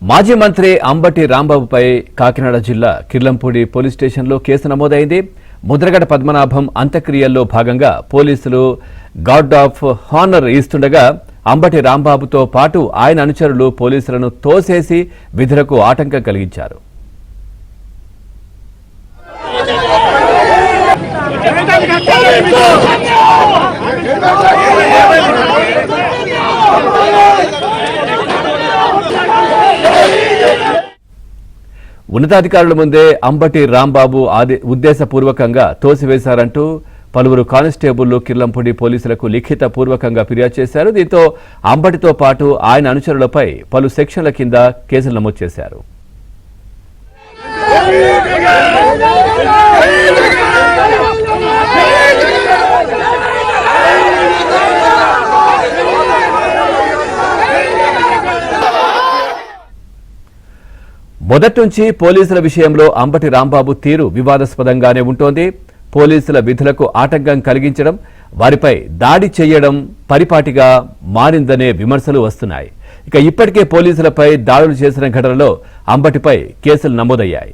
మాజీ మంత్రి అంబటి రాంబాబుపై కాకినాడ జిల్లా కిర్లంపూడి పోలీస్ స్టేషన్లో కేసు నమోదైంది. ముద్రగడ పద్మనాభం అంత్యక్రియల్లో భాగంగా పోలీసులు గార్డ్ ఆఫ్ హానర్ ఇస్తుండగా అంబటి రాంబాబుతో పాటు ఆయన అనుచరులు పోలీసులను తోసేసి విధులకు ఆటంకం కలిగించారు. ఉన్నతాధికారుల ముందే అంబటి రాంబాబు ఉద్దేశపూర్వకంగా తోసివేశారంటూ పలువురు కానిస్టేబుళ్లు కిర్లంపూడి పోలీసులకు లిఖిత పూర్వకంగా ఫిర్యాదు చేశారు. దీంతో అంబటితో పాటు ఆయన అనుచరులపై పలు సెక్షన్ల కింద కేసులు నమోదు చేశారు. మొదటి నుంచి పోలీసుల విషయంలో అంబటి రాంబాబు తీరు వివాదాస్పదంగానే ఉంటోంది. పోలీసుల విధులకు ఆటంకం కలిగించడం, వారిపై దాడి చేయడం పరిపాటిగా మారిందనే విమర్శలు వస్తున్నాయి. ఇక ఇప్పటికే పోలీసులపై దాడులు చేసిన ఘటనలో అంబటిపై కేసులు నమోదయ్యాయి.